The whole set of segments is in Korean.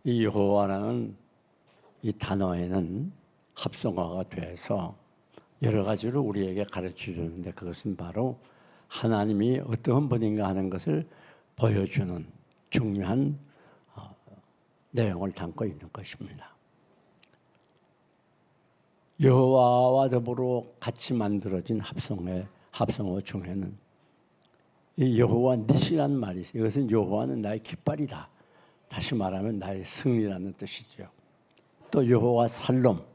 이 여호와라는 이 단어에는 합성어가 돼서 여러 가지로 우리에게 가르쳐 주는데, 그것은 바로 하나님이 어떤 분인가 하는 것을 보여주는 중요한 내용을 담고 있는 것입니다. 여호와와 더불어 같이 만들어진 합성어 중에는 이 여호와 니시라는 말이 있어요. 이것은 여호와는 나의 깃발이다. 다시 말하면 나의 승리라는 뜻이죠. 또 여호와 살롬,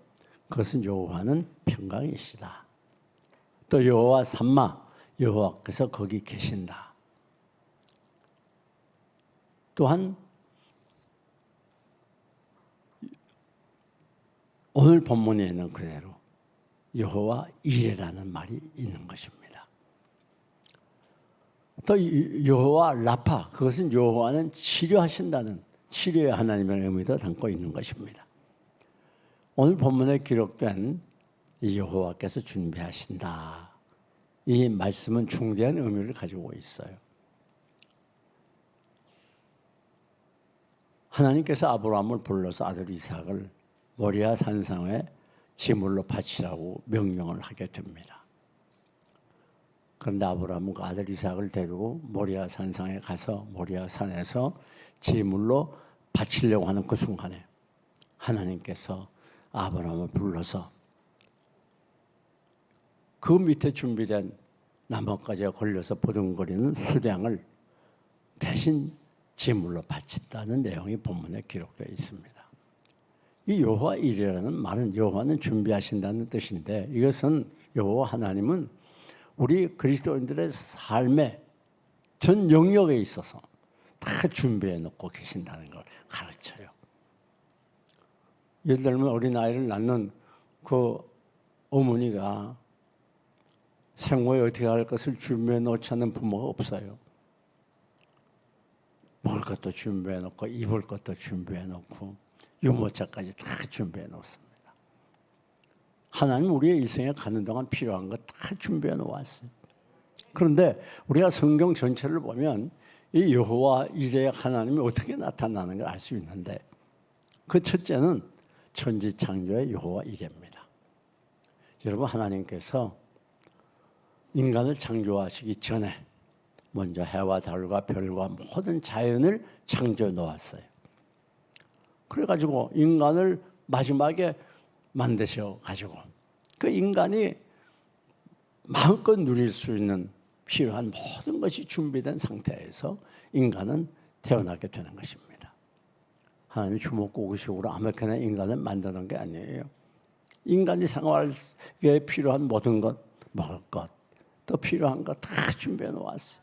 그것은 여호와는 평강이시다. 또 여호와 삼마, 여호와께서 거기 계신다. 또한 오늘 본문에 있는 그대로 여호와 이레라는 말이 있는 것입니다. 또 여호와 라파, 그것은 여호와는 치료하신다는 치료의 하나님의 의미도 담고 있는 것입니다. 오늘 본문에 기록된 이 여호와께서 준비하신다, 이 말씀은 중대한 의미를 가지고 있어요. 하나님께서 아브라함을 불러서 아들 이삭을 모리아 산상에 제물로 바치라고 명령을 하게 됩니다. 그런데 아브라함은 그 아들 이삭을 데리고 모리아 산상에 가서 모리아 산에서 제물로 바치려고 하는 그 순간에 하나님께서 아브라함을 불러서 그 밑에 준비된 나뭇가지가 걸려서 보둥거리는 수량을 대신 제물로 바친다는 내용이 본문에 기록되어 있습니다. 이 여호와 이레라는 말은 여호와는 준비하신다는 뜻인데, 이것은 여호와 하나님은 우리 그리스도인들의 삶의 전 영역에 있어서 다 준비해 놓고 계신다는 걸 가르쳐요. 예를 들면 어린아이를 낳는 그 어머니가 생후에 어떻게 할 것을 준비해 놓지 않는 부모가 없어요. 먹을 것도 준비해 놓고 입을 것도 준비해 놓고 유모차까지 다 준비해 놓습니다. 하나님 우리의 일생에 가는 동안 필요한 것 다 준비해 놓았어요. 그런데 우리가 성경 전체를 보면 이 여호와 이레 하나님이 어떻게 나타나는 걸 알 수 있는데, 그 첫째는 천지창조의 여호와 이레입니다. 여러분, 하나님께서 인간을 창조하시기 전에 먼저 해와 달과 별과 모든 자연을 창조해 놓았어요. 그래가지고 인간을 마지막에 만드셔가지고 그 인간이 마음껏 누릴 수 있는 필요한 모든 것이 준비된 상태에서 인간은 태어나게 되는 것입니다. 하나님이 주먹구구식으로 아무렇게나 인간을 만드는 게 아니에요. 인간이 생활에 필요한 모든 것, 먹을 것, 또 필요한 것 다 준비해 놓았어요.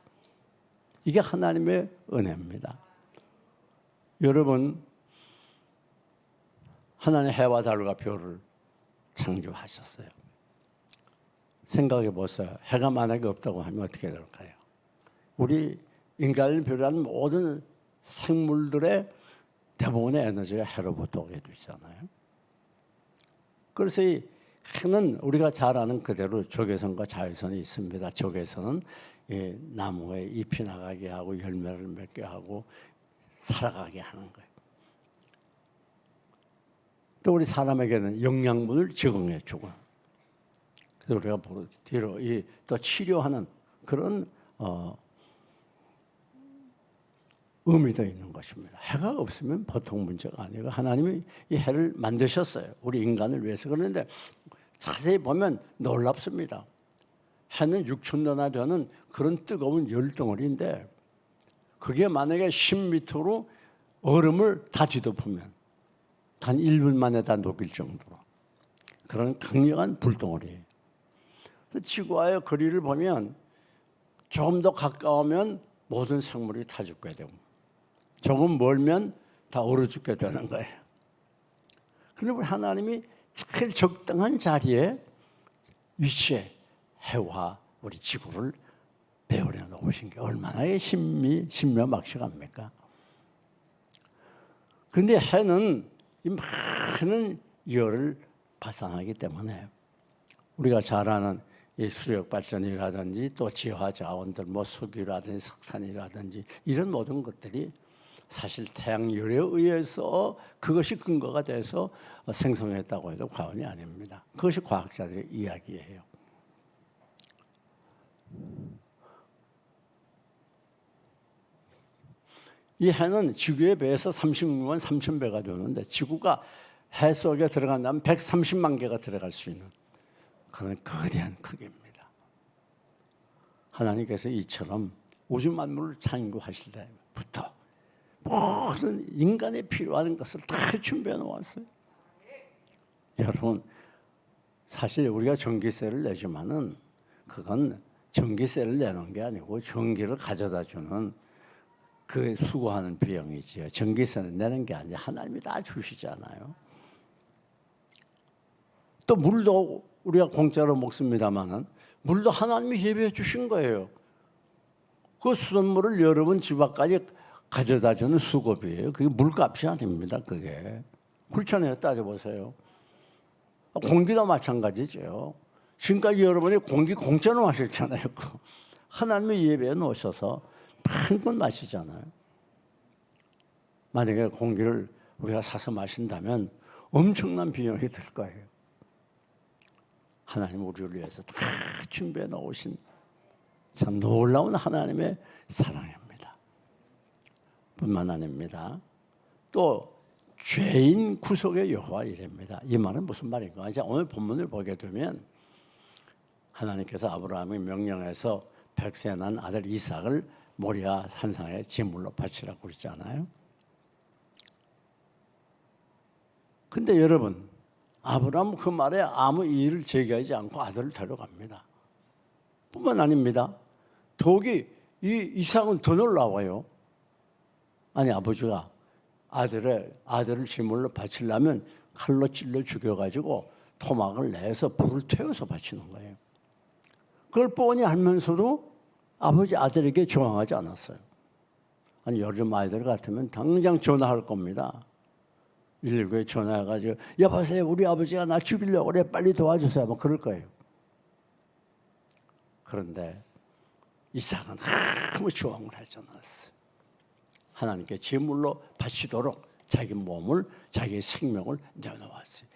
이게 하나님의 은혜입니다. 여러분, 하나님 해와 달과 별을 창조하셨어요. 생각해 보세요. 해가 만약에 없다고 하면 어떻게 될까요? 우리 인간을 비롯한 모든 생물들의 대부분의 에너지가 해로부터 오게 되잖아요. 그래서 이 해는 우리가 잘 아는 그대로 적외선과 자외선이 있습니다. 적외선은 나무에 잎이 나가게 하고 열매를 맺게 하고 살아가게 하는 거예요. 또 우리 사람에게는 영양분을 제공해 주고, 그래서 우리가 뒤로 또 치료하는 그런 의미도 있는 것입니다. 해가 없으면 보통 문제가 아니고 하나님이 이 해를 만드셨어요. 우리 인간을 위해서. 그런데 자세히 보면 놀랍습니다. 해는 6,000도나 되는 그런 뜨거운 열덩어리인데, 그게 만약에 10m로 얼음을 다 뒤덮으면 단 1분 만에 다 녹일 정도로 그런 강력한 불덩어리예요. 지구와의 거리를 보면 조금 더 가까우면 모든 생물이 다 죽게 되고, 조금 멀면 다 얼어 죽게 되는 거예요. 그런데 우리 하나님이 제일 적당한 자리에 위치해 해와 우리 지구를 배우려 놓으신 게 얼마나 신묘막측합니까? 그런데 해는 이 많은 열을 발산하기 때문에 우리가 잘 아는 이 수력 발전이라든지 또 지화 자원들, 석유라든지 석탄이라든지 이런 모든 것들이 사실 태양 열에 의해서 그것이 근거가 돼서 생성했다고 해도 과언이 아닙니다. 그것이 과학자들의 이야기예요. 이 해는 지구에 비해서 36만 3천 배가 되는데 지구가 해 속에 들어간다면 130만 개가 들어갈 수 있는 그런 거대한 크기입니다. 하나님께서 이처럼 우주 만물을 창조하실 때부터 모든 인간에 필요한 것을 다 준비해 놓았어요. 여러분, 사실 우리가 전기세를 내지만은 그건 전기세를 내는 게 아니고 전기를 가져다 주는 그 수고하는 비용이지요. 전기세는 내는 게 아니라 하나님이 다 주시잖아요. 또 물도 우리가 공짜로 먹습니다만은 물도 하나님이 예배해 주신 거예요. 그 수돗물을 여러분 집 앞까지 가져다 주는 수고비예요. 그게 물값이 아닙니다. 그게. 그렇잖아요. 따져보세요. 공기도 마찬가지죠. 지금까지 여러분이 공기 공짜로 마셨잖아요. 하나님이 예배해 놓으셔서 한껏 마시잖아요. 만약에 공기를 우리가 사서 마신다면 엄청난 비용이 들 거예요. 하나님 우리를 위해서 다 준비해 놓으신 참 놀라운 하나님의 사랑입니다. 뿐만 아닙니다. 또 죄인 구속의 여호와 이랍니다. 이 말은 무슨 말인가? 이제 오늘 본문을 보게 되면 하나님께서 아브라함의 명령해서 100세 난 아들 이삭을 모리아 산상에 제물로 바치라고 그랬잖아요. 근데 여러분, 아브라함은 그 말에 아무 이의를 제기하지 않고 아들을 데려갑니다. 뿐만 아닙니다. 더욱이 이 이삭은 더 놀라워요. 아니, 아버지가 아들을 제물로 바치려면 칼로 찔러 죽여가지고 토막을 내서 불을 태워서 바치는 거예요. 그걸 뻔히 알면서도 아버지 아들에게 저항하지 않았어요. 아니, 요즘 아이들 같으면 당장 전화할 겁니다. 119에 전화해가지고 여보세요, 우리 아버지가 나 죽이려고 그래, 빨리 도와주세요. 뭐 그럴 거예요. 그런데 이삭은 아무 저항을 하지 않았어요. 하나님께 제물로 바치도록 자기 몸을, 자기 생명을 내놓았어요.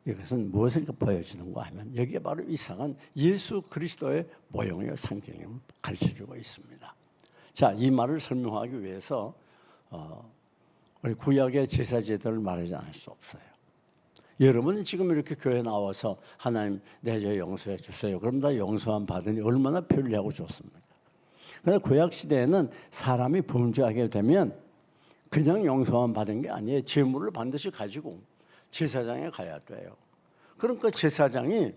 이것은 무엇을 보여주는가 하면 여기에 바로 이삭은 예수 그리스도의 모형이요 상징임을 가르쳐주고 있습니다. 자, 이 말을 설명하기 위해서 우리 구약의 제사 제도를 말하지 않을 수 없어요. 여러분은 지금 이렇게 교회 나와서 하나님 내 죄 용서해 주세요. 그럼 다 용서함 받으니 얼마나 편리하고 좋습니까? 그러나 구약 시대에는 사람이 범죄하게 되면 그냥 용서함 받은 게 아니에요. 제물을 반드시 가지고 제사장에 가야 돼요. 그러니까 제사장이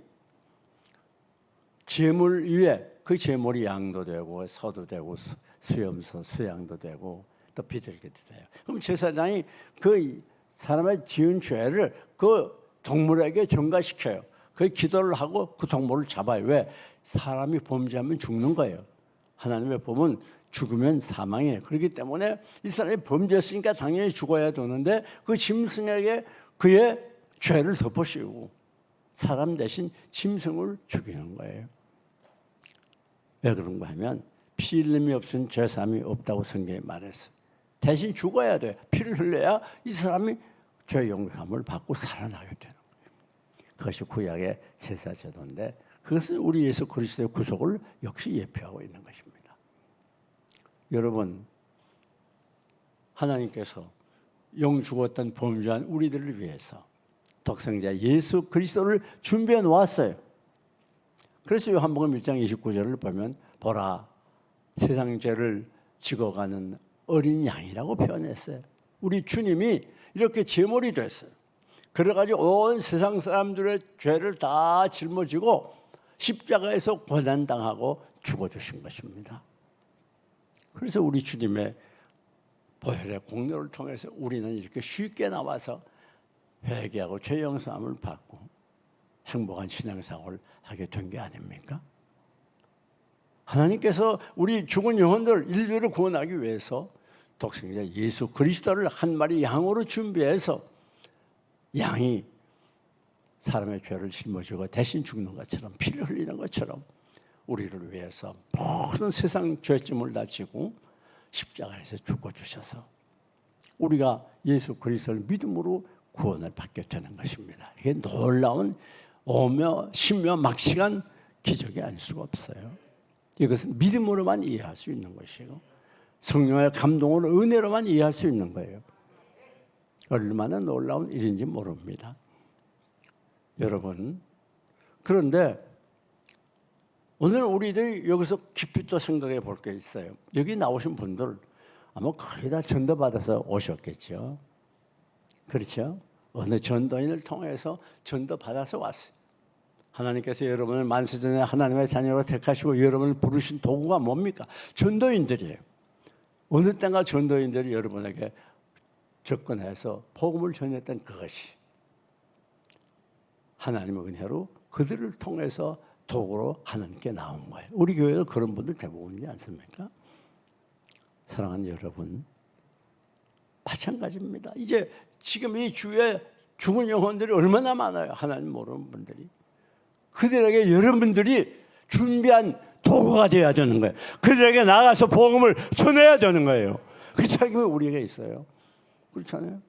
제물 위에 그 제물이 양도 되고 소도 되고 수염소, 수양도 되고 또 비둘기도 돼요. 그럼 제사장이 그 사람의 지은 죄를 그 동물에게 전가시켜요. 그 기도를 하고 그 동물을 잡아요. 왜? 사람이 범죄하면 죽는 거예요. 하나님의 법은 죽으면 사망이에요. 그렇기 때문에 이 사람이 범죄했으니까 당연히 죽어야 되는데 그 짐승에게 그의 죄를 덮어씌우고 사람 대신 짐승을 죽이는 거예요. 왜 그런가 하면 피 흘림이 없으면 죄사함이 없다고 성경에 말했어요. 대신 죽어야 돼요. 피를 흘려야 이 사람이 죄 용서함을 받고 살아나게 되는 거예요. 그것이 구약의 제사 제도인데 그것은 우리 예수 그리스도의 구속을 역시 예표하고 있는 것입니다. 여러분, 하나님께서 영 죽었던 범죄한 우리들을 위해서 독생자 예수 그리스도를 준비해 놓았어요. 그래서 요한복음 1장 29절을 보면 보라, 세상 죄를 지고가는 어린 양이라고 표현했어요. 우리 주님이 이렇게 제물이 됐어요. 그래가지고 온 세상 사람들의 죄를 다 짊어지고 십자가에서 고난당하고 죽어주신 것입니다. 그래서 우리 주님의 보혈의 공로를 통해서 우리는 이렇게 쉽게 나와서 회개하고 죄 용서함을 받고 행복한 신앙생활을 하게 된 게 아닙니까? 하나님께서 우리 죽은 영혼들 인류를 구원하기 위해서 독생자 예수 그리스도를 한 마리 양으로 준비해서 양이 사람의 죄를 짊어지고 대신 죽는 것처럼 피를 흘리는 것처럼 우리를 위해서 모든 세상 죄짐을 다 지고 십자가에서 죽어주셔서 우리가 예수 그리스도를 믿음으로 구원을 받게 되는 것입니다. 이게 놀라운 오며 심며 막시간 기적이 아닐 수가 없어요. 이것은 믿음으로만 이해할 수 있는 것이고 성령의 감동으로 은혜로만 이해할 수 있는 거예요. 얼마나 놀라운 일인지 모릅니다. 여러분, 그런데 오늘 우리들이 여기서 깊이 또 생각해 볼 게 있어요. 여기 나오신 분들 아마 거의 다 전도받아서 오셨겠죠. 그렇죠? 어느 전도인을 통해서 전도받아서 왔어요. 하나님께서 여러분을 만세전에 하나님의 자녀로 택하시고 여러분을 부르신 도구가 뭡니까? 전도인들이에요. 어느 때가 전도인들이 여러분에게 접근해서 복음을 전했던 그것이 하나님의 은혜로 그들을 통해서 도구로 하나님께 나온 거예요. 우리 교회도 그런 분들 대부분이지 않습니까? 사랑하는 여러분, 마찬가지입니다. 이제 지금 이 주에 죽은 영혼들이 얼마나 많아요. 하나님 모르는 분들이. 그들에게 여러분들이 준비한 도구가 되어야 되는 거예요. 그들에게 나가서 복음을 전해야 되는 거예요. 그 책임이 우리에게 있어요. 그렇잖아요.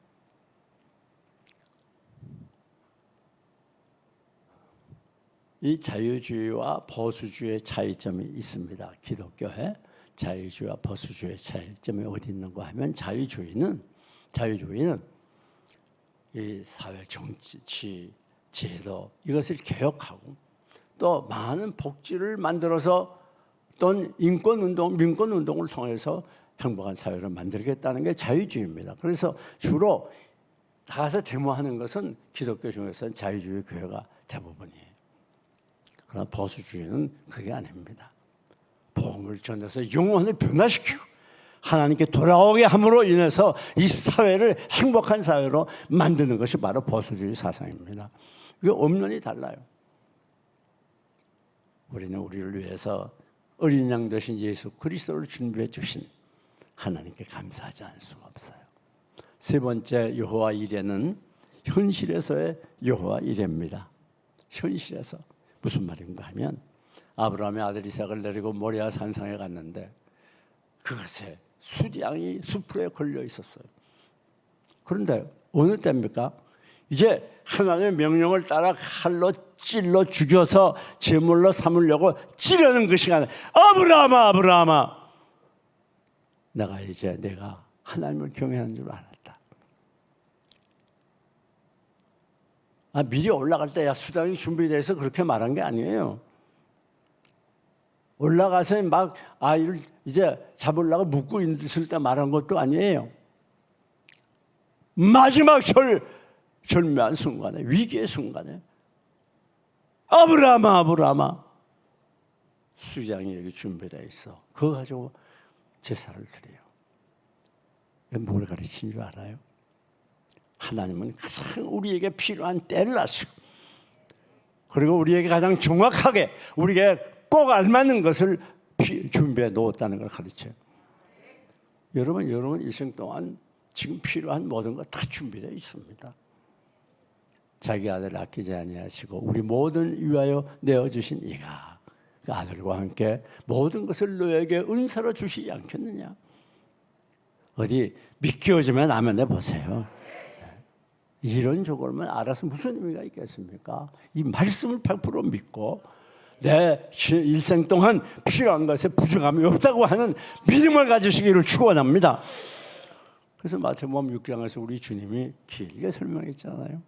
이 자유주의와 보수주의의 차이점이 있습니다. 기독교에 자유주의와 보수주의의 차이점이 어디 있는가 하면 자유주의는 이 사회 정치 제도 이것을 개혁하고 또 많은 복지를 만들어서 또 인권운동, 민권운동을 통해서 행복한 사회를 만들겠다는 게 자유주의입니다. 그래서 주로 나가서 데모하는 것은 기독교 중에서는 자유주의 교회가 대부분이에요. 그러나 보수주의는 그게 아닙니다. 복음을 전해서 영혼을 변화시키고 하나님께 돌아오게 함으로 인해서 이 사회를 행복한 사회로 만드는 것이 바로 보수주의 사상입니다. 이게 엄연히 달라요. 우리는 우리를 위해서 어린 양 되신 예수 그리스도를 준비해 주신 하나님께 감사하지 않을 수가 없어요. 세 번째 여호와 이레는 현실에서의 여호와 이레입니다. 현실에서 무슨 말인가 하면 아브라함의 아들 이삭을 내리고 모리아 산상에 갔는데 그것에 수량이 수풀에 걸려 있었어요. 그런데 어느 때입니까? 이제 하나님의 명령을 따라 칼로 찔러 죽여서 제물로 삼으려고 찌르는 그 시간에 아브라함아 아브라함아 내가 하나님을 경외하는 줄 알았다. 미리 올라갈 때 야 수당이 준비되어 있어 그렇게 말한 게 아니에요. 올라가서 막 아이를 이제 잡으려고 묶고 있을 때 말한 것도 아니에요. 마지막 절묘한 순간에 위기의 순간에 아브라함아 아브라함아 수장이 여기 준비되어 있어. 그거 가지고 제사를 드려요. 뭘 가르치는 줄 알아요? 하나님은 가장 우리에게 필요한 때를 아시고 그리고 우리에게 가장 정확하게 우리에게 꼭 알맞는 것을 준비해 놓았다는 걸 가르쳐요. 여러분 일생 동안 지금 필요한 모든 것 다 준비되어 있습니다. 자기 아들을 아끼지 아니하시고 우리 모든 위하여 내어주신 이가 그 아들과 함께 모든 것을 너에게 은사로 주시지 않겠느냐. 어디 믿겨지면 아멘 해보세요. 이런 조건만 알아서 무슨 의미가 있겠습니까? 이 말씀을 100% 믿고 내 일생 동안 필요한 것에 부족함이 없다고 하는 믿음을 가지시기를 축원합니다. 그래서 마태복음 6장에서 우리 주님이 길게 설명했잖아요.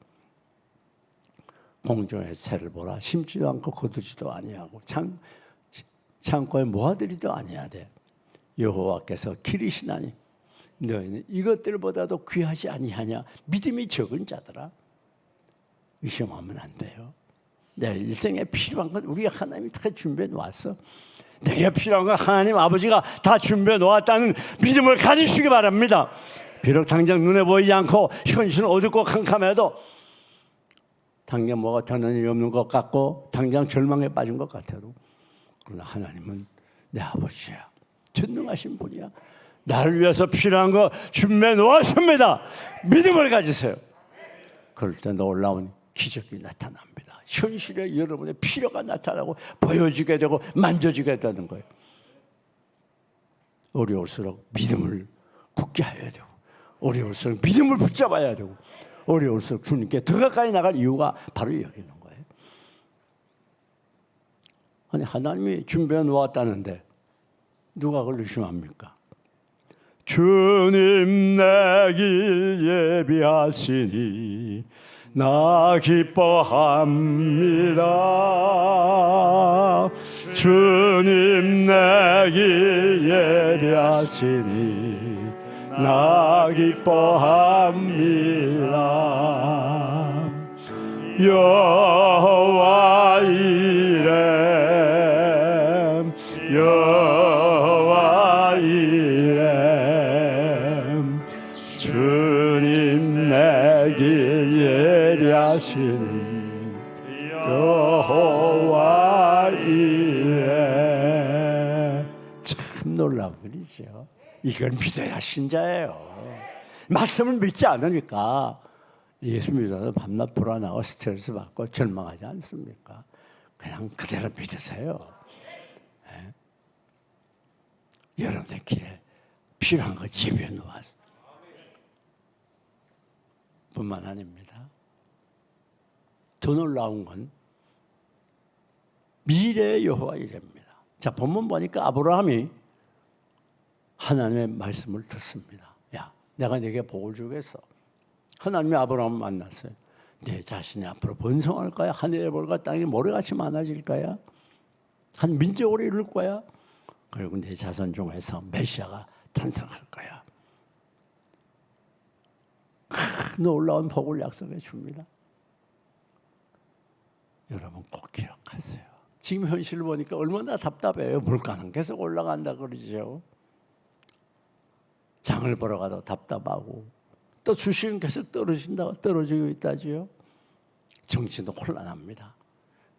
공중의 새를 보라. 심지도 않고 거두지도 아니하고 창고에 모아들이도 아니하되 여호와께서 기르시나니 너희는 이것들보다도 귀하지 아니하냐. 믿음이 적은 자들아 의심하면 안 돼요. 내 일생에 필요한 건 우리가 하나님이 다 준비해 놓았어. 내게 필요한 건 하나님 아버지가 다 준비해 놓았다는 믿음을 가지시기 바랍니다. 비록 당장 눈에 보이지 않고 현실은 어둡고 캄캄해도 당장 뭐가 되는 일이 없는 것 같고 당장 절망에 빠진 것 같아도 그러나 하나님은 내 아버지야. 전능하신 분이야. 나를 위해서 필요한 거 준비해 놓았습니다. 믿음을 가지세요. 그럴 때 놀라운 기적이 나타납니다. 현실에 여러분의 필요가 나타나고 보여지게 되고 만져지게 되는 거예요. 어려울수록 믿음을 굳게 해야 되고, 어려울수록 믿음을 붙잡아야 되고, 어려울수록 주님께 더 가까이 나갈 이유가 바로 여기 있는 거예요. 아니, 하나님이 준비해 놓았다는데 누가 그걸 의심합니까? 주님 내 길 예비하시니 나 기뻐합니다. 주님 내 길 예비하시니 나 기뻐합니다. 여호와 이레 여호와 이레 주님 내 길 예비하시니 여호와 이레. 참 놀라운 일이죠. 이걸 믿어야 신자예요. 말씀을 믿지 않으니까 예수 믿어도 밤낮 불안하고 스트레스 받고 절망하지 않습니까? 그냥 그대로 믿으세요. 네? 여러분의 길에 필요한 거 예비해 놓았어. 뿐만 아닙니다. 더 놀라운 건 미래의 여호와 이레입니다. 자, 본문 보니까 아브라함이 하나님의 말씀을 듣습니다. 야, 내가 네게 복을 주겠어. 하나님이 아브라함을 만났어요. 내 자신이 앞으로 번성할 거야. 하늘의 벌과 땅이 모래같이 많아질 거야. 한 민족으로 이룰 거야. 그리고 내 자손 중에서 메시아가 탄생할 거야. 놀라운 복을 약속해 줍니다. 여러분 꼭 기억하세요. 지금 현실을 보니까 얼마나 답답해요. 물가는 계속 올라간다 그러죠. 장을 보러 가도 답답하고, 또 주식은 계속 떨어지고 있다지요. 정치도 혼란합니다.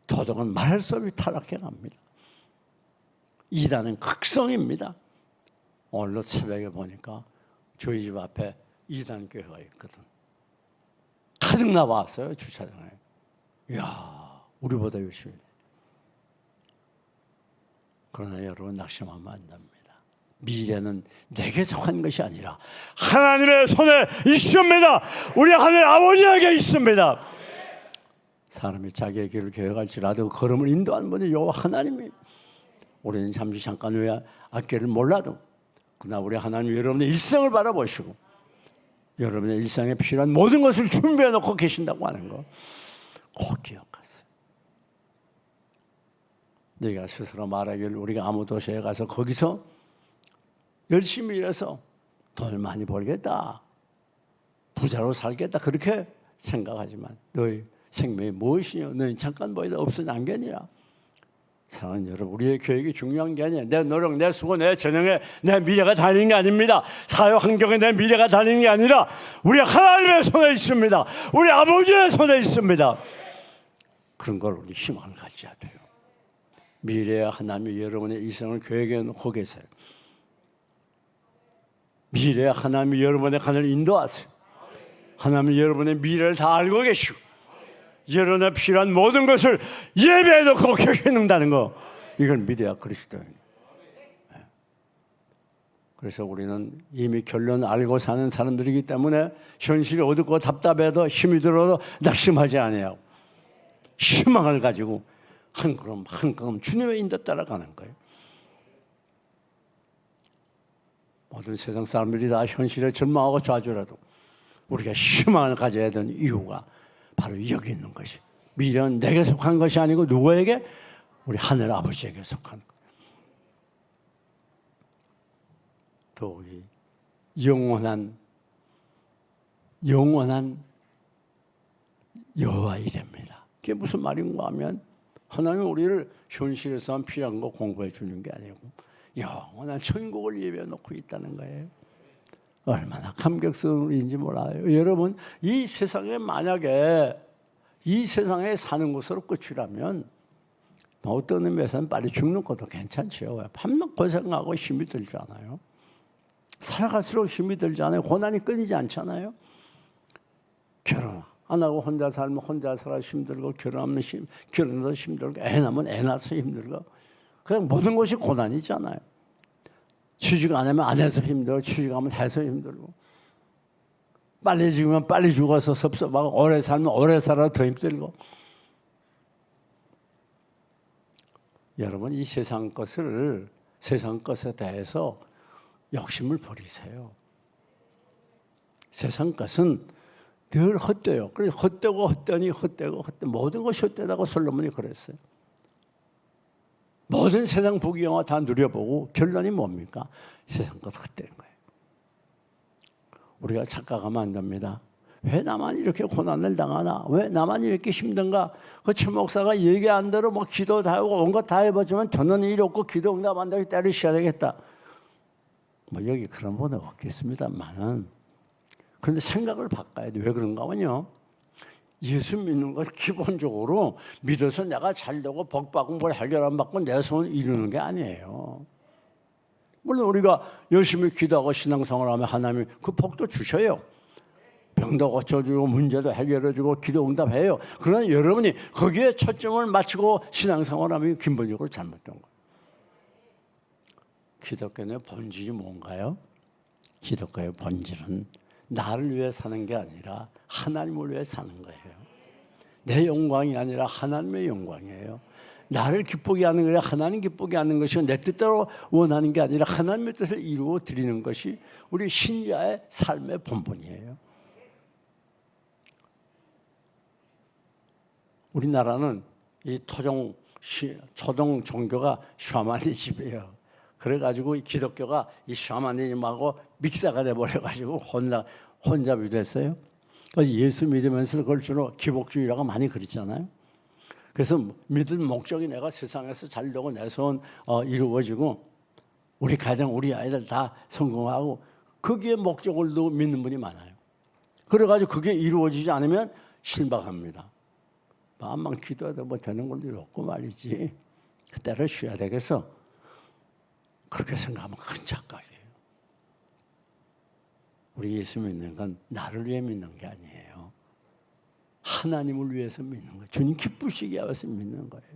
도덕은 말할 수 없이 타락해 갑니다. 이단은 극성입니다. 오늘도 새벽에 보니까 저희 집 앞에 이단 교회가 있거든. 가득 나왔어요, 주차장에. 이야, 우리보다 열심히 해. 그러나 여러분 낙심하면 안 됩니다. 미래는 내게 속한 것이 아니라 하나님의 손에 있습니다. 우리 하늘 아버지에게 있습니다. 사람이 자기의 길을 계획할지라도 걸음을 인도하는 분이 여호와 하나님이. 우리는 잠깐 후에 앞길을 몰라도 그러나 우리 하나님 여러분의 일생을 바라보시고 여러분의 일상에 필요한 모든 것을 준비해 놓고 계신다고 하는 거 꼭 기억하세요. 네가 스스로 말하기를 우리가 아무 도시에 가서 거기서 열심히 일해서 돈을 많이 벌겠다, 부자로 살겠다, 그렇게 생각하지만 너희 생명이 무엇이냐, 너희 잠깐 보이다 없어져 안겠니라. 사랑하는 여러분, 우리의 계획이 중요한 게 아니에요. 내 노력, 내 수고, 내 전형에 내 미래가 달리는 게 아닙니다. 사회 환경에 내 미래가 달리는 게 아니라 우리 하나님의 손에 있습니다. 우리 아버지의 손에 있습니다. 그런 걸 우리 희망을 가져야 돼요. 미래의 하나님이 여러분의 일생을 계획해 놓고 계세요. 미래의 하나님이 여러분의 간을 인도하세요. 하나님이 여러분의 미래를 다 알고 계시고 여러분의 필요한 모든 것을 예배해 놓고 계신다는 거, 이걸 믿어야 그리스도예요. 그래서 우리는 이미 결론 알고 사는 사람들이기 때문에 현실이 어둡고 답답해도 힘이 들어도 낙심하지 않아요. 희망을 가지고 한 걸음 한 걸음 주님의 인도 따라가는 거예요. 모든 세상 사람들이 다 현실에 절망하고 좌절해도 우리가 희망을 가져야 되는 이유가 바로 여기 있는 것이, 미래는 내게 속한 것이 아니고 누구에게? 우리 하늘 아버지에게 속한 거예요. 또 우리 영원한 여호와 이레입니다. 그게 무슨 말인가 하면 하나님은 우리를 현실에서만 필요한 거 공부해 주는 게 아니고 영원한 천국을 예비해 놓고 있다는 거예요. 얼마나 감격스러운 일인지 몰라요. 여러분, 이 세상에 만약에 이 세상에 사는 것으로 끝이라면 어떤 의미에서는 빨리 죽는 것도 괜찮지요. 밤낮 고생하고 힘이 들잖아요. 살아갈수록 힘이 들잖아요. 고난이 끊이지 않잖아요. 결혼 안 하고 혼자 살면 혼자 살아 힘들고, 결혼하면 결혼도 힘들고, 애 낳으면 애 낳아서 힘들고, 그냥 모든 것이 고난이잖아요. 취직 안 하면 안 해서 힘들고, 취직하면 해서 힘들고, 빨리 죽으면 빨리 죽어서 섭섭하고, 오래 살면 오래 살아도 더 힘들고. 여러분, 이 세상 것에 대해서 욕심을 버리세요. 세상 것은 늘 헛되요. 그래서 헛되고 헛되니 헛되고 모든 것이 헛되다고 솔로몬이 그랬어요. 모든 세상 부귀영화 다 누려보고 결론이 뭡니까? 세상 것 헛되는 거예요. 우리가 착각하면 안 됩니다. 왜 나만 이렇게 고난을 당하나? 왜 나만 이렇게 힘든가? 그 최 목사가 얘기 안 들어 뭐 기도 다 하고 온 것 다 해보지만 저는 일 없고 기도 응답 안 되고 때리셔야 되겠다. 뭐 여기 그런 분은 없겠습니다만은, 그런데 생각을 바꿔야 돼. 왜 그런가 하면요, 예수 믿는 걸 기본적으로 믿어서 내가 잘 되고 복 받고 뭘 해결 안 받고 내 손을 이루는 게 아니에요. 물론 우리가 열심히 기도하고 신앙생활을 하면 하나님이 그 복도 주셔요. 병도 고쳐주고 문제도 해결해주고 기도 응답해요. 그러나 여러분이 거기에 초점을 맞추고 신앙생활을 하면 근본적으로 잘못된 거예요. 기독교의 본질이 뭔가요? 기독교의 본질은 나를 위해 사는 게 아니라 하나님을 위해 사는 거예요. 내 영광이 아니라 하나님의 영광이에요. 나를 기쁘게 하는 게 아니라 하나님 기쁘게 하는 것이고, 내 뜻대로 원하는 게 아니라 하나님의 뜻을 이루어 드리는 것이 우리 신자의 삶의 본분이에요. 우리나라는 이 초동 종교가 샤머니즘이에요. 그래가지고 이 기독교가 이 샤머니즘하고 믹사가 돼버려가지고 혼잡이 됐어요. 그래서 예수 믿으면서 그걸 주로 기복주의라고 많이 그랬잖아요. 그래서 믿을 목적이 내가 세상에서 잘 되고 내 소원 이루어지고 우리 가정, 우리 아이들 다 성공하고, 거기에 목적을 두고 믿는 분이 많아요. 그래가지고 그게 이루어지지 않으면 실망합니다. 마음만 기도해도 뭐 되는 것도 없고 말이지. 때를 쉬어야 되겠어. 그렇게 생각하면 큰 착각이에요. 우리 예수 믿는 건 나를 위해 믿는 게 아니에요. 하나님을 위해서 믿는 거예요. 주님 기쁘시게 하여서 믿는 거예요.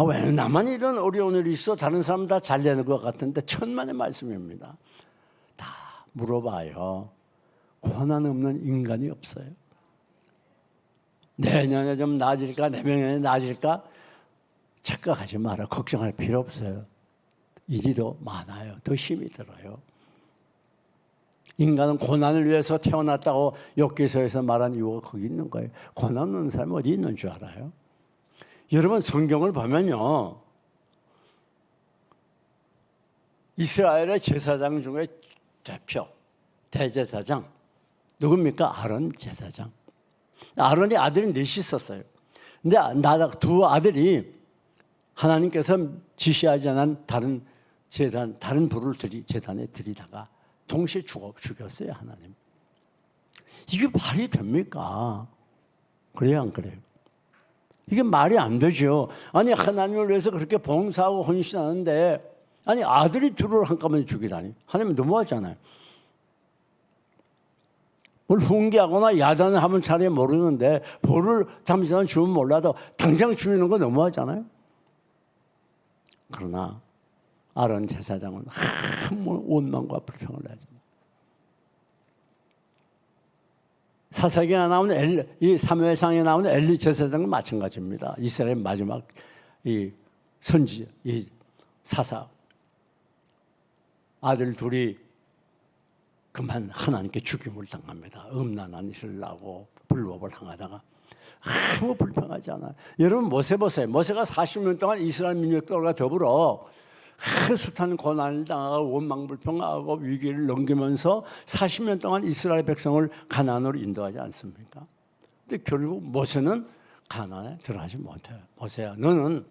왜 나만 이런 어려운 일이 있어? 다른 사람 다 잘 되는 것 같은데 천만의 말씀입니다. 다 물어봐요. 고난 없는 인간이 없어요. 내년에 좀 나아질까? 내년에 나아질까? 착각하지 마라. 걱정할 필요 없어요. 일이 더 많아요. 더 힘이 들어요. 인간은 고난을 위해서 태어났다고 욥기서에서 말한 이유가 거기 있는 거예요. 고난 없는 사람이 어디 있는 줄 알아요? 여러분, 성경을 보면요, 이스라엘의 제사장 중에 대표, 대제사장 누굽니까? 아론 제사장. 아론이 아들이 넷이 있었어요. 근데 두 아들이 하나님께서 지시하지 않은 다른 불을 제단에 들이다가 동시에 죽였어요, 하나님. 이게 말이 됩니까? 그래요, 안 그래요? 이게 말이 안 되죠. 아니, 하나님을 위해서 그렇게 봉사하고 헌신하는데, 아니, 아들이 둘을 한꺼번에 죽이다니. 하나님 너무하잖아요. 뭘 훈계하거나 야단을 하면 차라리 모르는데, 벌을 잠시만 주면 몰라도 당장 죽이는 거 너무하잖아요. 그러나 아론 제사장은 한 원망과 불평을 하죠. 사사기에 나오는 이 사무엘상에 나오는 엘리 제사장은 마찬가지입니다. 이스라엘 마지막 이 선지, 이 사사 아들 둘이 그만 하나님께 죽임을 당합니다. 음란한 일을 하고 불법을 행하다가 아무 불평하지 않아요. 여러분 모세 보세요. 모세가 40년 동안 이스라엘 민족들과 더불어 숱한 고난을 당하고 원망불평하고 위기를 넘기면서 40년 동안 이스라엘 백성을 가나안으로 인도하지 않습니까? 근데 결국 모세는 가나안에 들어가지 못해요. 모세야, 너는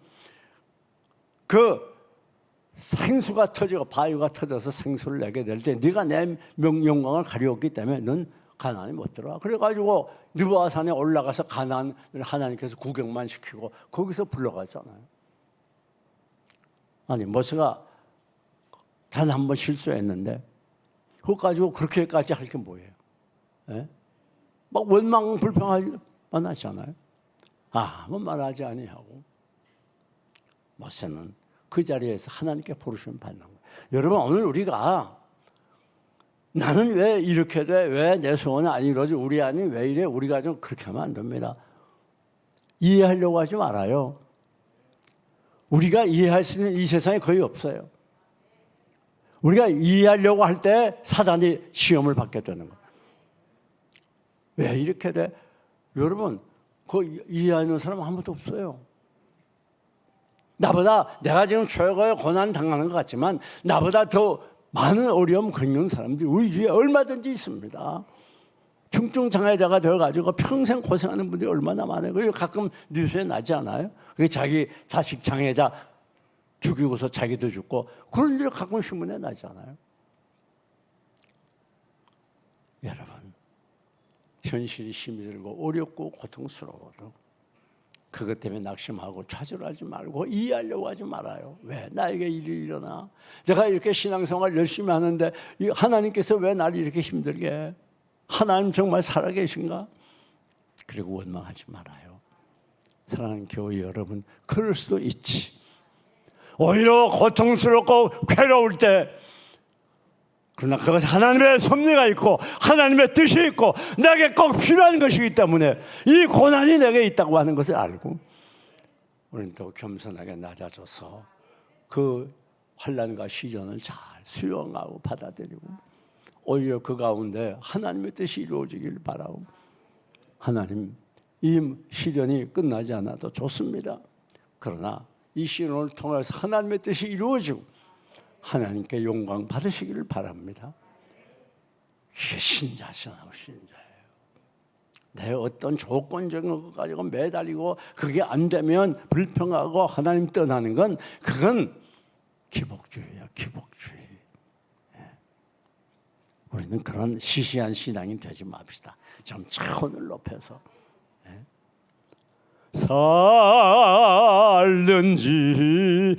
그 생수가 터지고 바위가 터져서 생수를 내게 될 때 네가 내 영광을 가리웠기 때문에 넌 가나안에 못 들어와. 그래가지고 느바산에 올라가서 가나안을 하나님께서 구경만 시키고 거기서 불러갔잖아요. 아니, 모세가 단 한 번 실수했는데 그거 가지고 그렇게까지 할 게 뭐예요? 예? 막 원망 불평할 만하잖아요. 아무 말하지 아니하고 모세는 그 자리에서 하나님께 부르심 받는 거예요. 여러분, 오늘 우리가 나는 왜 이렇게 돼? 왜 내 소원은 안 이루어지? 우리 아니 왜 이래? 우리가 좀 그렇게 하면 안 됩니다. 이해하려고 하지 말아요. 우리가 이해할 수 있는 이 세상에 거의 없어요. 우리가 이해하려고 할 때 사단이 시험을 받게 되는 거예요. 왜 이렇게 돼? 여러분, 그 이해하는 사람 아무도 없어요. 나보다 내가 지금 최고의 고난 당하는 것 같지만 나보다 더 많은 어려움 겪는 사람들이 우리 주위에 얼마든지 있습니다. 중증 장애자가 되어가지고 평생 고생하는 분들이 얼마나 많아요. 그리고 가끔 뉴스에 나지 않아요? 그게 자기 자식 장애자 죽이고서 자기도 죽고 그런 일 가끔 신문에 나잖아요. 여러분, 현실이 힘들고 어렵고 고통스러워도 그것 때문에 낙심하고 좌절하지 말고 이해하려고 하지 말아요. 왜 나에게 일이 일어나? 내가 이렇게 신앙생활 열심히 하는데 하나님께서 왜 나를 이렇게 힘들게 해? 하나님 정말 살아계신가? 그리고 원망하지 말아요. 사랑하는 교회 여러분, 그럴 수도 있지. 오히려 고통스럽고 괴로울 때, 그러나 그것은 하나님의 섭리가 있고 하나님의 뜻이 있고 내게 꼭 필요한 것이기 때문에 이 고난이 내게 있다고 하는 것을 알고 우리는 더 겸손하게 낮아져서 그 환난과 시련을 잘 수용하고 받아들이고 오히려 그 가운데 하나님의 뜻이 이루어지길 바라고, 하나님, 이 시련이 끝나지 않아도 좋습니다. 그러나 이 시련을 통해서 하나님의 뜻이 이루어지고 하나님께 영광 받으시기를 바랍니다. 이게 신자시나고 신자예요. 내 어떤 조건적인 것 가지고 매달리고 그게 안 되면 불평하고 하나님 떠나는 건 그건 기복주의야, 기복주의. 우리는 그런 시시한 신앙이 되지 맙시다. 좀 차원을 높여서 살든지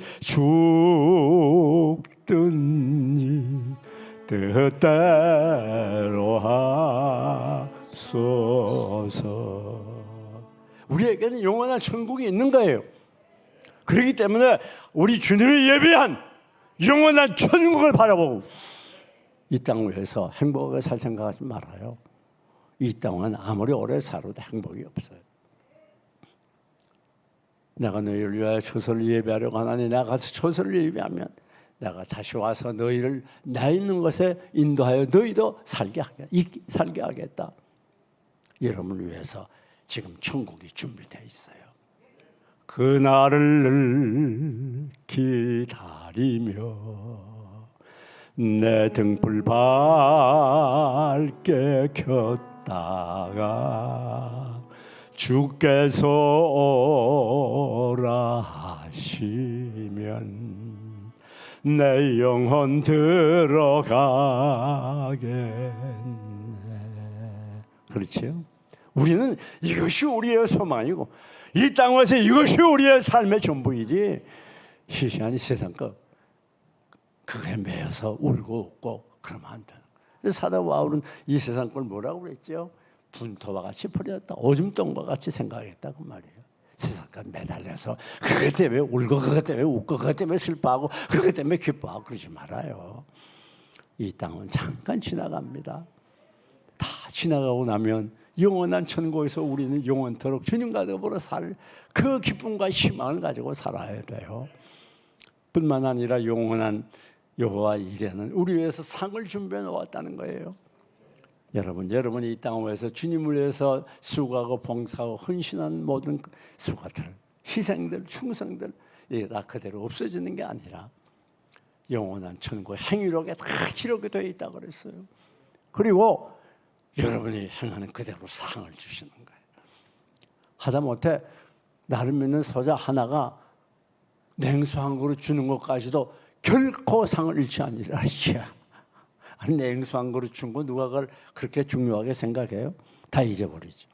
죽든지 뜻대로 하소서. 우리에게는 영원한 천국이 있는 거예요. 그렇기 때문에 우리 주님이 예비한 영원한 천국을 바라보고 이 땅을 위해서 행복하게 살 생각하지 말아요. 이 땅은 아무리 오래 살아도 행복이 없어요. 내가 너희를 위하여 처소를 예비하려고 하나니 내가 가서 처소를 예비하면 내가 다시 와서 너희를 나 있는 곳에 인도하여 너희도 살게 하겠다. 여러분을 위해서 지금 천국이 준비되어 있어요. 그날을 기다리며 내 등불 밝게 켰다가 주께서 오라 하시면 내 영혼 들어가겠네. 그렇죠? 우리는 이것이 우리의 소망이고 이 땅에서 이것이 우리의 삶의 전부이지 시시한 세상 것 그게 매여서 울고 웃고 그러면 안 되는 거예요. 사도 바울은 이 세상 걸 뭐라고 그랬죠? 분토와 같이 버렸다. 오줌똥과 같이 생각했다고 말이에요. 세상과 매달려서 그것 때문에 울고 그것 때문에 웃고 그것 때문에 슬퍼하고 그것 때문에 기뻐하고 그러지 말아요. 이 땅은 잠깐 지나갑니다. 다 지나가고 나면 영원한 천국에서 우리는 영원토록 주님과 더불어 살 그 기쁨과 희망을 가지고 살아야 돼요. 뿐만 아니라 영원한 여호와 이레는 우리 위해서 상을 준비해 놓았다는 거예요. 여러분이 이 땅을 위해서 주님을 위해서 수고하고 봉사하고 헌신한 모든 수고들, 희생들, 충성들 다 그대로 없어지는 게 아니라 영원한 천국 행위록에 다 기록이 되어 있다고 그랬어요. 그리고 여러분이 행하는 그대로 상을 주시는 거예요. 하다못해 나를 믿는 소자 하나가 냉수 한 그릇 주는 것까지도 결코 상을 잃지 않으리라. 아니 냉수 한 그릇 준 거 누가 그걸 그렇게 중요하게 생각해요? 다 잊어버리죠.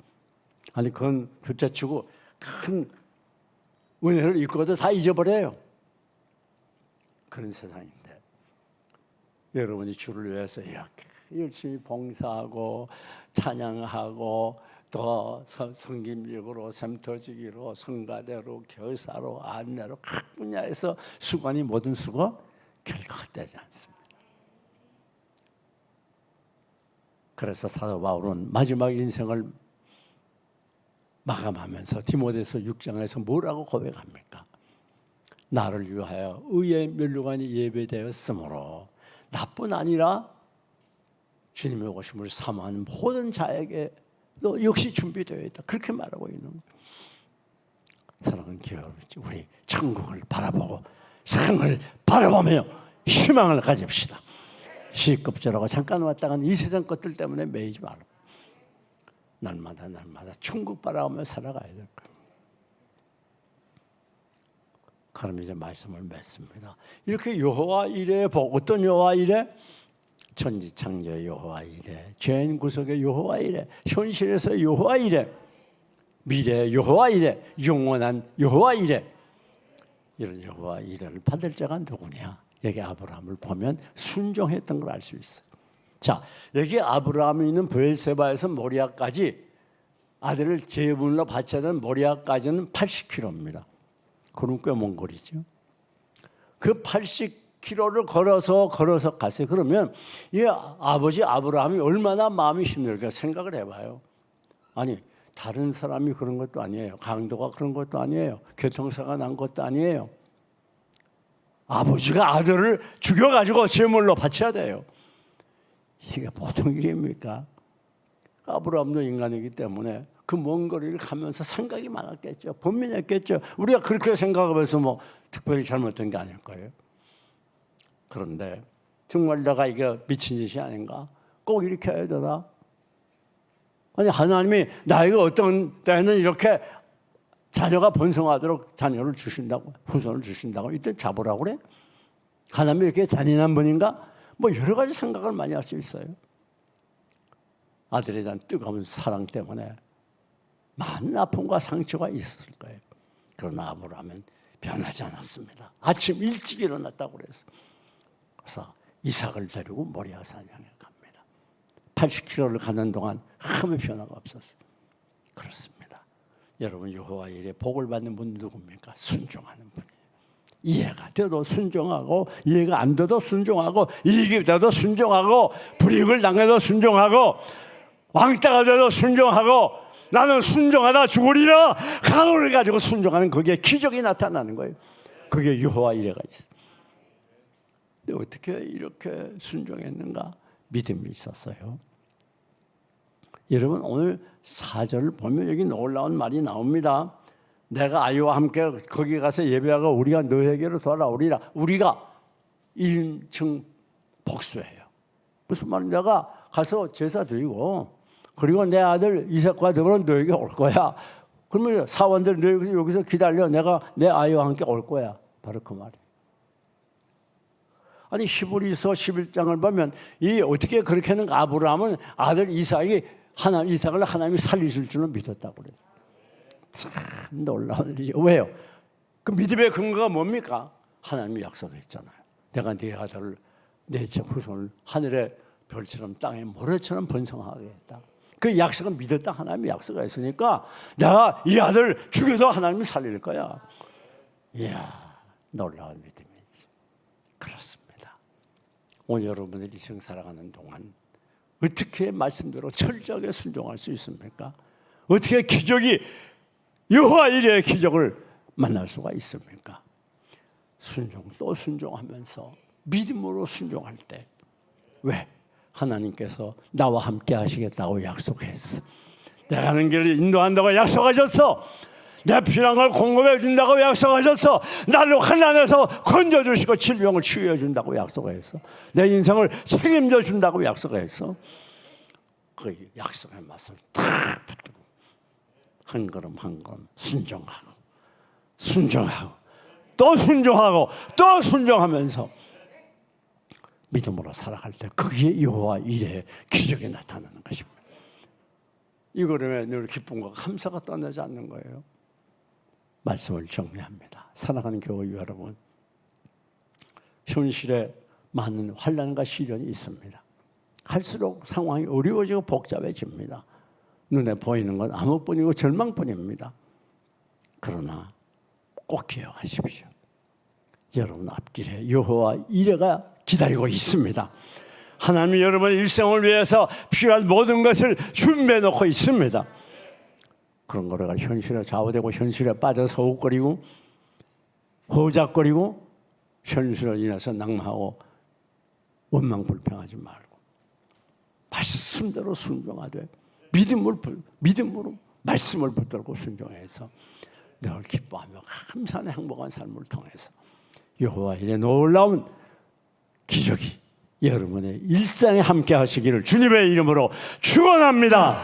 아니 그건 둘째치고 큰 은혜를 입고도 다 잊어버려요. 그런 세상인데 여러분이 주를 위해서 이렇게 열심히 봉사하고 찬양하고 또 성김직으로, 샘터지기로, 성가대로, 교사로, 안내로 각 분야에서 수고하니 모든 수고 결코 헛되지 않습니다. 그래서 사도 바울은 마지막 인생을 마감하면서 디모데서 6장에서 뭐라고 고백합니까? 나를 위하여 의의 면류관이 예배되었으므로 나뿐 아니라 주님의 오심을 사모하는 모든 자에게도 역시 준비되어 있다. 그렇게 말하고 있는 거예요. 사랑하는 교회 여러분, 우리 천국을 바라보고 상을 바라보며 희망을 가집시다. 시급절하고 잠깐 왔다가는 이 세상 것들 때문에 매이지 말고 날마다 천국 바라보며 살아가야 될 거예요. 그럼 이제 말씀을 맺습니다. 이렇게 여호와 이레의 복, 어떤 여호와 이레? 천지창조의 여호와 이레, 죄인 구속의 여호와 이레, 현실에서 여호와 이레, 미래의 여호와 이레, 영원한 여호와 이레. 이런 여호와 이레를 받을 자가 누구냐? 여기 아브라함을 보면 순종했던 걸 알 수 있어요. 자, 여기 아브라함이 있는 브엘세바에서 모리아까지 아들을 제물로 바쳐야 되는 모리아까지는 80km입니다. 그럼 꽤 먼 거리죠. 그 80km를 걸어서 갔어요. 그러면 이 아버지 아브라함이 얼마나 마음이 힘들까 생각을 해봐요. 아니, 다른 사람이 그런 것도 아니에요. 강도가 그런 것도 아니에요. 교통사고가 난 것도 아니에요. 아버지가 아들을 죽여가지고 제물로 바쳐야 돼요. 이게 보통 일입니까? 아브라함도 인간이기 때문에 그 먼 거리를 가면서 생각이 많았겠죠. 번민했겠죠. 우리가 그렇게 생각하면서 뭐 특별히 잘못된 게 아닐 거예요. 그런데 정말 내가 이게 미친 짓이 아닌가? 꼭 이렇게 해야 되나? 아니, 하나님이 나에게 어떤 때는 이렇게 자녀가 번성하도록 자녀를 주신다고, 후손을 주신다고 이때 잡으라고 그래? 하나님이 이렇게 잔인한 분인가? 뭐 여러 가지 생각을 많이 할 수 있어요. 아들에 대한 뜨거운 사랑 때문에 많은 아픔과 상처가 있었을 거예요. 그러나 아브라함은 변하지 않았습니다. 아침 일찍 일어났다고 그래서 이삭을 데리고 모리아산 향해 갑니다. 80km를 가는 동안 아무 변화가 없었어요. 그렇습니다. 여러분, 여호와 일에 복을 받는 분 누굽니까? 순종하는 분이에요. 이해가 돼도 순종하고, 이해가 안 돼도 순종하고, 이익이 돼도 순종하고, 불이익을 당해도 순종하고, 왕따가 돼도 순종하고, 나는 순종하다 죽으리라 각오를 가지고 순종하는, 거기에 기적이 나타나는 거예요. 그게 여호와 이레가 있어요. 근데 어떻게 이렇게 순종했는가? 믿음이 있었어요. 여러분, 오늘 4절을 보면 여기 놀라운 말이 나옵니다. 내가 아이와 함께 거기 가서 예배하고 우리가 너에게로 돌아오리라. 우리가 1인칭 복수예요. 무슨 말이냐? 내가 가서 제사 드리고, 그리고 내 아들 이삭과 더불어 너에게 올 거야. 그러면 사원들 너 여기서 기다려. 내가 내 아이와 함께 올 거야. 바로 그 말이에요. 아니, 히브리서 11장을 보면 이 어떻게 그렇게 했는가? 아브라함은 아들 이삭을 하나님이 살리실 줄은 믿었다고 그래요. 참 놀라운 일이죠. 왜요? 그 믿음의 근거가 뭡니까? 하나님이 약속했잖아요. 내가 네 아들을, 내 후손을 하늘의 별처럼 땅의 모래처럼 번성하게 했다. 그 약속은 믿었다. 하나님이 약속했으니까 내가 이 아들 죽여도 하나님이 살릴 거야. 이야, 놀라운 믿음이지. 그렇습니다. 오늘 여러분들이 이생 살아가는 동안 어떻게 말씀대로 철저하게 순종할 수 있습니까? 어떻게 기적이, 여호와 이레의 기적을 만날 수가 있습니까? 또 순종하면서 믿음으로 순종할 때. 왜? 하나님께서 나와 함께 하시겠다고 약속했어. 내가 가는 길을 인도한다고 약속하셨어. 내 필요한 걸 공급해 준다고 약속하셨어. 나를 환난에서 건져주시고 질병을 치유해 준다고 약속했어. 내 인생을 책임져 준다고 약속했어. 그 약속의 맛을 탁 붙들고 한 걸음 한 걸음 순종하고 또 순종하고 또 순종하면서 믿음으로 살아갈 때 거기에 여호와 이레의 기적이 나타나는 것입니다. 이거를 늘 기쁨과 감사가 떠나지 않는 거예요. 말씀을 정리합니다. 사랑하는 교회 여러분, 현실에 많은 환난과 시련이 있습니다. 갈수록 상황이 어려워지고 복잡해집니다. 눈에 보이는 건 암흑뿐이고 절망뿐입니다. 그러나 꼭 기억하십시오. 여러분 앞길에 여호와 이레가 기다리고 있습니다. 하나님이 여러분의 일생을 위해서 필요한 모든 것을 준비해 놓고 있습니다. 그런 거가 현실에 좌우되고 현실에 빠져서 욱거리고 허우적거리고 현실을 인해서 낭망하고 원망불평하지 말고 말씀대로 순종하되 믿음으로 말씀을 붙들고 순종해서 늘 기뻐하며 감사하는 행복한 삶을 통해서 여호와 이레 놀라운 기적이 여러분의 일상에 함께 하시기를 주님의 이름으로 축원합니다.